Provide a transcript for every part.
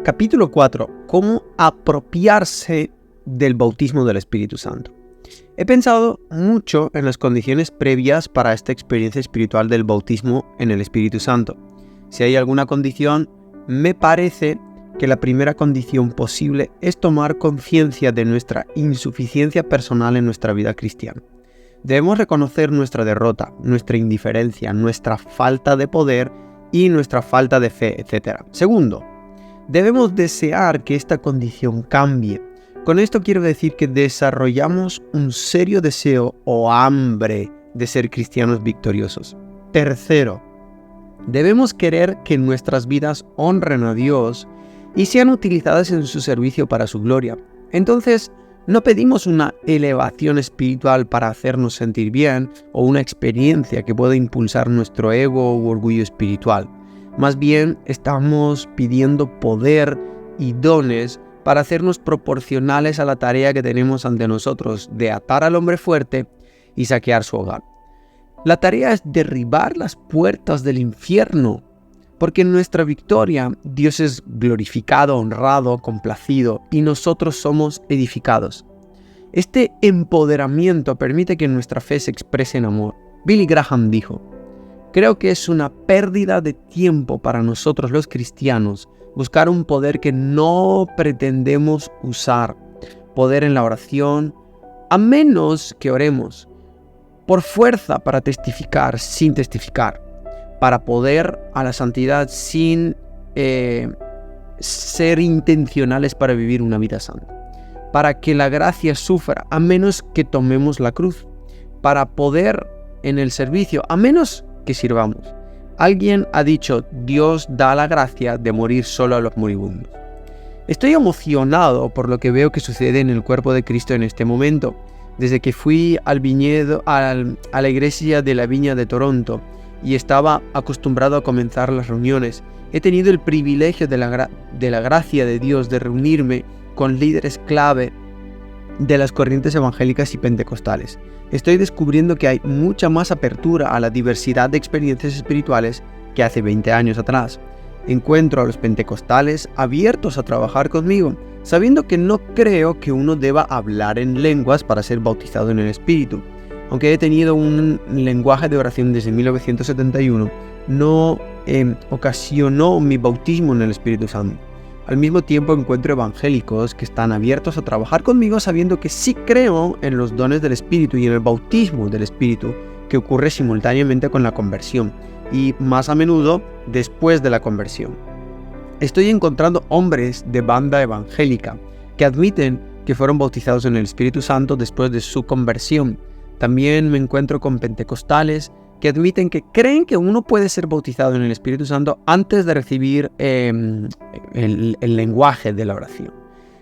Capítulo 4. ¿Cómo apropiarse del bautismo del Espíritu Santo? He pensado mucho en las condiciones previas para esta experiencia espiritual del bautismo en el Espíritu Santo. Si hay alguna condición, me parece que la primera condición posible es tomar conciencia de nuestra insuficiencia personal en nuestra vida cristiana. Debemos reconocer nuestra derrota, nuestra indiferencia, nuestra falta de poder y nuestra falta de fe, etc. Segundo, debemos desear que esta condición cambie. Con esto quiero decir que desarrollamos un serio deseo o hambre de ser cristianos victoriosos. Tercero, debemos querer que nuestras vidas honren a Dios y sean utilizadas en su servicio para su gloria. Entonces, no pedimos una elevación espiritual para hacernos sentir bien o una experiencia que pueda impulsar nuestro ego u orgullo espiritual. Más bien, estamos pidiendo poder y dones para hacernos proporcionales a la tarea que tenemos ante nosotros de atar al hombre fuerte y saquear su hogar. La tarea es derribar las puertas del infierno, porque en nuestra victoria Dios es glorificado, honrado, complacido y nosotros somos edificados. Este empoderamiento permite que nuestra fe se exprese en amor. Billy Graham dijo: "Creo que es una pérdida de tiempo para nosotros los cristianos buscar un poder que no pretendemos usar, poder en la oración, a menos que oremos, por fuerza para testificar sin testificar, para poder a la santidad sin ser intencionales para vivir una vida santa, para que la gracia sufra, a menos que tomemos la cruz, para poder en el servicio, a menos que sirvamos". Alguien ha dicho: Dios da la gracia de morir solo a los moribundos. Estoy emocionado por lo que veo que sucede en el cuerpo de Cristo en este momento. Desde que fui al viñedo, a la iglesia de la Viña de Toronto, y estaba acostumbrado a comenzar las reuniones, he tenido el privilegio de la gracia de Dios de reunirme con líderes clave de las corrientes evangélicas y pentecostales. Estoy descubriendo que hay mucha más apertura a la diversidad de experiencias espirituales que hace 20 años atrás. Encuentro a los pentecostales abiertos a trabajar conmigo, sabiendo que no creo que uno deba hablar en lenguas para ser bautizado en el Espíritu. Aunque he tenido un lenguaje de oración desde 1971, no ocasionó mi bautismo en el Espíritu Santo. Al mismo tiempo encuentro evangélicos que están abiertos a trabajar conmigo sabiendo que sí creo en los dones del Espíritu y en el bautismo del Espíritu que ocurre simultáneamente con la conversión y más a menudo después de la conversión. Estoy encontrando hombres de banda evangélica que admiten que fueron bautizados en el Espíritu Santo después de su conversión. También me encuentro con pentecostales que admiten que creen que uno puede ser bautizado en el Espíritu Santo antes de recibir el lenguaje de la oración,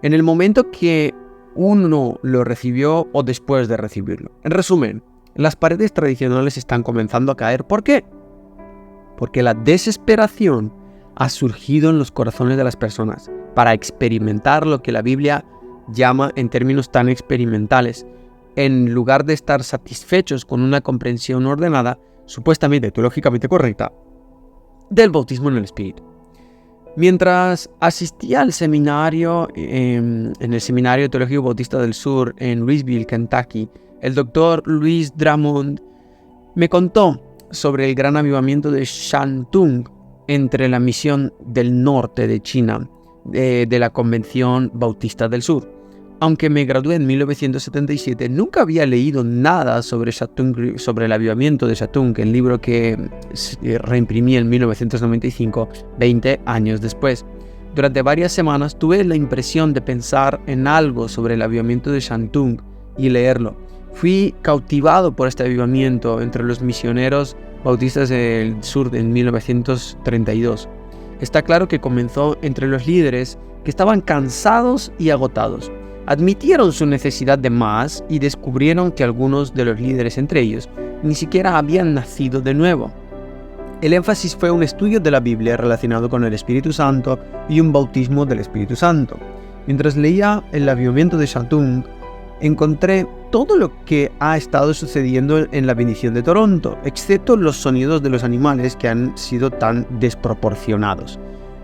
en el momento que uno lo recibió o después de recibirlo. En resumen, las paredes tradicionales están comenzando a caer. ¿Por qué? Porque la desesperación ha surgido en los corazones de las personas para experimentar lo que la Biblia llama en términos tan experimentales, en lugar de estar satisfechos con una comprensión ordenada, supuestamente teológicamente correcta, del bautismo en el Espíritu. Mientras asistía al seminario, en el Seminario Teológico Bautista del Sur en Louisville, Kentucky, el doctor Louis Drummond me contó sobre el gran avivamiento de Shantung entre la misión del norte de China de la Convención Bautista del Sur. Aunque me gradué en 1977, nunca había leído nada sobre Shantung, sobre el avivamiento de Shantung, el libro que reimprimí en 1995, 20 años después. Durante varias semanas tuve la impresión de pensar en algo sobre el avivamiento de Shantung y leerlo. Fui cautivado por este avivamiento entre los misioneros bautistas del sur en 1932. Está claro que comenzó entre los líderes que estaban cansados y agotados. Admitieron su necesidad de más y descubrieron que algunos de los líderes entre ellos ni siquiera habían nacido de nuevo. El énfasis fue un estudio de la Biblia relacionado con el Espíritu Santo y un bautismo del Espíritu Santo. Mientras leía el avivamiento de Shantung, encontré todo lo que ha estado sucediendo en la bendición de Toronto, excepto los sonidos de los animales que han sido tan desproporcionados.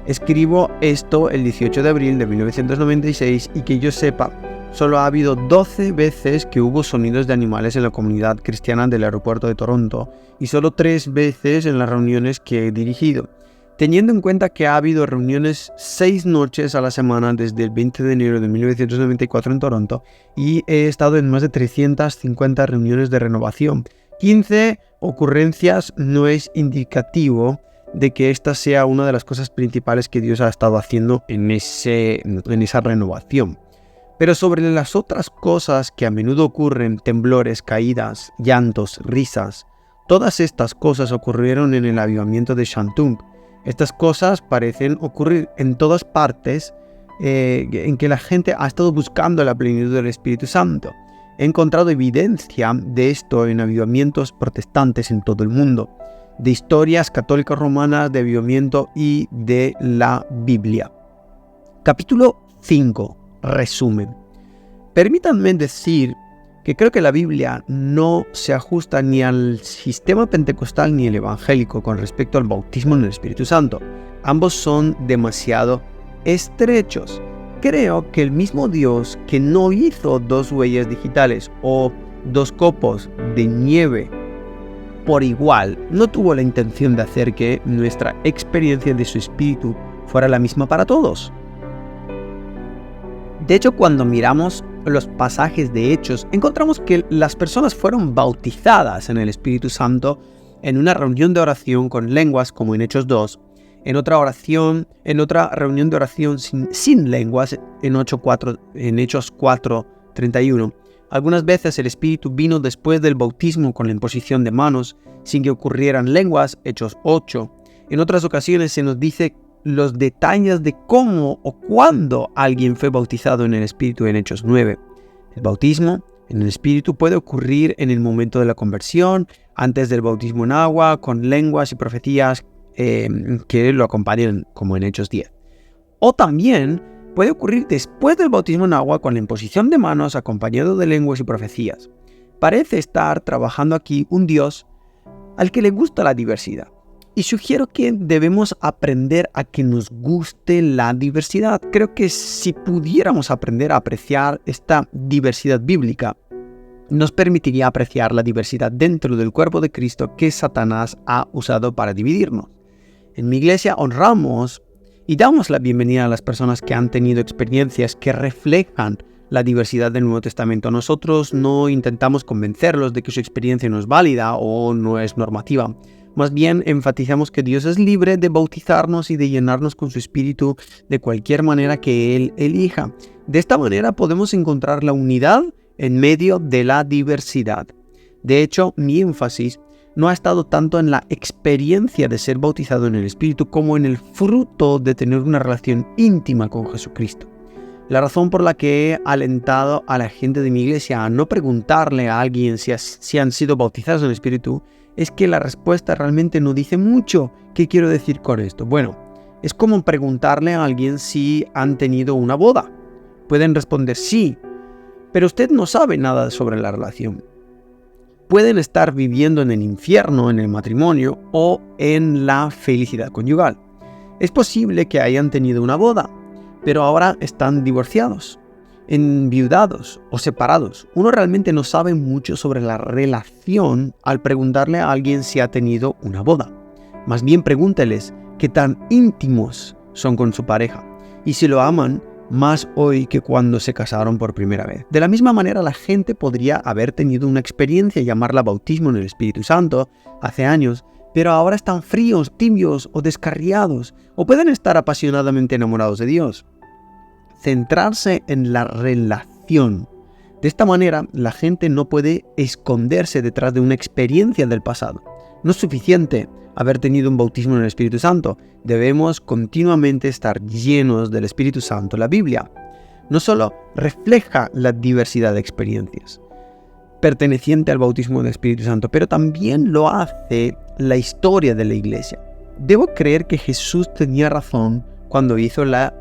Escribo esto el 18 de abril de 1996 y que yo sepa, solo ha habido 12 veces que hubo sonidos de animales en la comunidad cristiana del aeropuerto de Toronto y solo 3 veces en las reuniones que he dirigido. Teniendo en cuenta que ha habido reuniones 6 noches a la semana desde el 20 de enero de 1994 en Toronto y he estado en más de 350 reuniones de renovación. 15 ocurrencias no es indicativo de que esta sea una de las cosas principales que Dios ha estado haciendo en esa renovación. Pero sobre las otras cosas que a menudo ocurren, temblores, caídas, llantos, risas, todas estas cosas ocurrieron en el avivamiento de Shantung. Estas cosas parecen ocurrir en todas partes en que la gente ha estado buscando la plenitud del Espíritu Santo. He encontrado evidencia de esto en avivamientos protestantes en todo el mundo, de historias católicas romanas, de avivamiento y de la Biblia. Capítulo 5. Resumen. Permítanme decir que creo que la Biblia no se ajusta ni al sistema pentecostal ni al evangélico con respecto al bautismo en el Espíritu Santo. Ambos son demasiado estrechos. Creo que el mismo Dios que no hizo 2 huellas digitales o 2 copos de nieve por igual, no tuvo la intención de hacer que nuestra experiencia de su Espíritu fuera la misma para todos. De hecho, cuando miramos los pasajes de Hechos, encontramos que las personas fueron bautizadas en el Espíritu Santo en una reunión de oración con lenguas, como en Hechos 2, en otra reunión de oración sin lenguas, en Hechos 4:31. Algunas veces el Espíritu vino después del bautismo con la imposición de manos, sin que ocurrieran lenguas, Hechos 8. En otras ocasiones se nos dice los detalles de cómo o cuándo alguien fue bautizado en el Espíritu en Hechos 9. El bautismo en el Espíritu puede ocurrir en el momento de la conversión, antes del bautismo en agua, con lenguas y profecías que lo acompañan, como en Hechos 10. O también puede ocurrir después del bautismo en agua con la imposición de manos acompañado de lenguas y profecías. Parece estar trabajando aquí un Dios al que le gusta la diversidad. Y sugiero que debemos aprender a que nos guste la diversidad. Creo que si pudiéramos aprender a apreciar esta diversidad bíblica, nos permitiría apreciar la diversidad dentro del cuerpo de Cristo que Satanás ha usado para dividirnos. En mi iglesia honramos y damos la bienvenida a las personas que han tenido experiencias que reflejan la diversidad del Nuevo Testamento. Nosotros no intentamos convencerlos de que su experiencia no es válida o no es normativa. Más bien enfatizamos que Dios es libre de bautizarnos y de llenarnos con su Espíritu de cualquier manera que Él elija. De esta manera podemos encontrar la unidad en medio de la diversidad. De hecho, mi énfasis no ha estado tanto en la experiencia de ser bautizado en el Espíritu como en el fruto de tener una relación íntima con Jesucristo. La razón por la que he alentado a la gente de mi iglesia a no preguntarle a alguien si han sido bautizados en el Espíritu es que la respuesta realmente no dice mucho. ¿Qué quiero decir con esto? Bueno, es como preguntarle a alguien si han tenido una boda. Pueden responder sí, pero usted no sabe nada sobre la relación. Pueden estar viviendo en el infierno, en el matrimonio o en la felicidad conyugal. Es posible que hayan tenido una boda, pero ahora están divorciados, enviudados o separados. Uno realmente no sabe mucho sobre la relación al preguntarle a alguien si ha tenido una boda. Más bien pregúnteles qué tan íntimos son con su pareja y si lo aman más hoy que cuando se casaron por primera vez. De la misma manera, la gente podría haber tenido una experiencia, llamarla bautismo en el Espíritu Santo, hace años, pero ahora están fríos, tibios o descarriados, o pueden estar apasionadamente enamorados de Dios. Centrarse en la relación. De esta manera, la gente no puede esconderse detrás de una experiencia del pasado. No es suficiente haber tenido un bautismo en el Espíritu Santo. Debemos continuamente estar llenos del Espíritu Santo. La Biblia no solo refleja la diversidad de experiencias perteneciente al bautismo del Espíritu Santo, pero también lo hace la historia de la iglesia. Debo creer que Jesús tenía razón cuando hizo la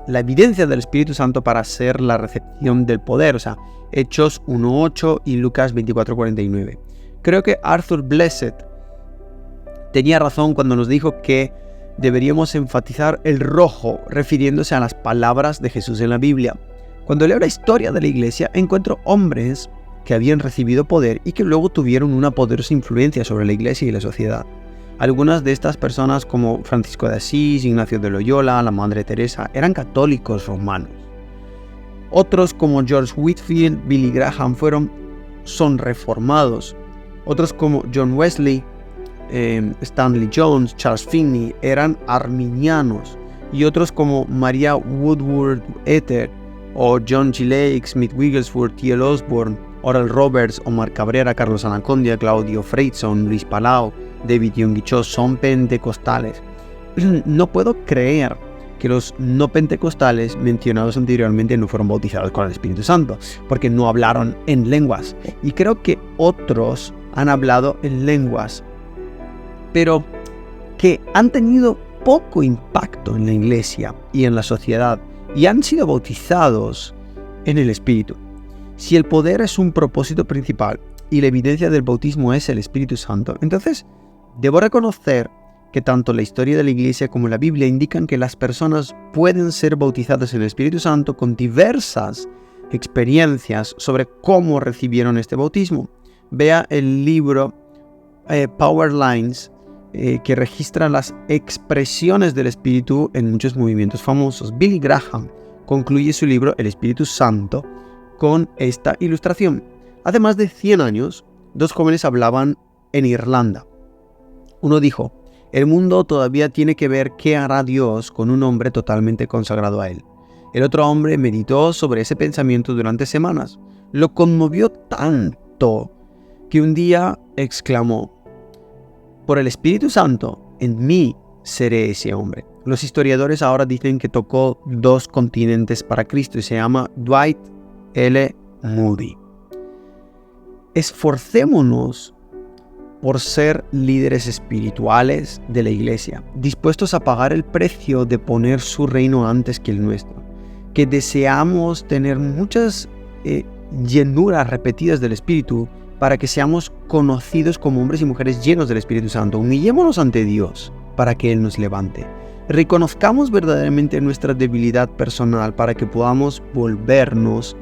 evidencia del Espíritu Santo para hacer la recepción del poder, o sea, Hechos 1:8 y Lucas 24:49. Creo que Arthur Blessed tenía razón cuando nos dijo que deberíamos enfatizar el rojo, refiriéndose a las palabras de Jesús en la Biblia. Cuando leo la historia de la iglesia, encuentro hombres que habían recibido poder y que luego tuvieron una poderosa influencia sobre la iglesia y la sociedad. Algunas de estas personas, como Francisco de Asís, Ignacio de Loyola, la Madre Teresa, eran católicos romanos. Otros, como George Whitefield, Billy Graham, son reformados. Otros, como John Wesley, Stanley Jones, Charles Finney, eran arminianos. Y otros, como Maria Woodworth Ether, o John G. Lake, Smith Wigglesworth, T.L. Osborne, Oral Roberts, Omar Cabrera, Carlos Anacondia, Claudio Freyson, Luis Palau, David Yonguichó, son pentecostales. No puedo creer que los no pentecostales mencionados anteriormente no fueron bautizados con el Espíritu Santo, porque no hablaron en lenguas. Y creo que otros han hablado en lenguas, pero que han tenido poco impacto en la iglesia y en la sociedad, y han sido bautizados en el Espíritu. Si el poder es un propósito principal y la evidencia del bautismo es el Espíritu Santo, entonces debo reconocer que tanto la historia de la Iglesia como la Biblia indican que las personas pueden ser bautizadas en el Espíritu Santo con diversas experiencias sobre cómo recibieron este bautismo. Vea el libro Power Lines, que registra las expresiones del Espíritu en muchos movimientos famosos. Billy Graham concluye su libro El Espíritu Santo con esta ilustración. Hace más de 100 años, dos jóvenes hablaban en Irlanda. Uno dijo: el mundo todavía tiene que ver qué hará Dios con un hombre totalmente consagrado a él. El otro hombre meditó sobre ese pensamiento durante semanas. Lo conmovió tanto que un día exclamó: por el Espíritu Santo, en mí seré ese hombre. Los historiadores ahora dicen que tocó 2 continentes para Cristo y se llama Dwight L. Moody. Esforcémonos por ser líderes espirituales de la iglesia, dispuestos a pagar el precio de poner su reino antes que el nuestro. Que deseamos tener muchas llenuras repetidas del Espíritu para que seamos conocidos como hombres y mujeres llenos del Espíritu Santo. Humillémonos ante Dios para que Él nos levante. Reconozcamos verdaderamente nuestra debilidad personal para que podamos volvernos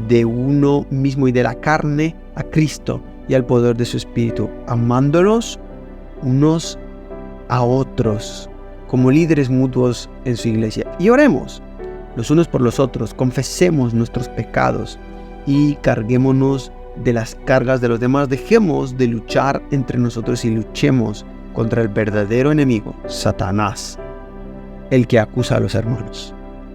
de uno mismo y de la carne a Cristo y al poder de su Espíritu, amándonos unos a otros como líderes mutuos en su iglesia. Y oremos los unos por los otros, confesemos nuestros pecados y carguémonos de las cargas de los demás. Dejemos de luchar entre nosotros y luchemos contra el verdadero enemigo, Satanás, el que acusa a los hermanos.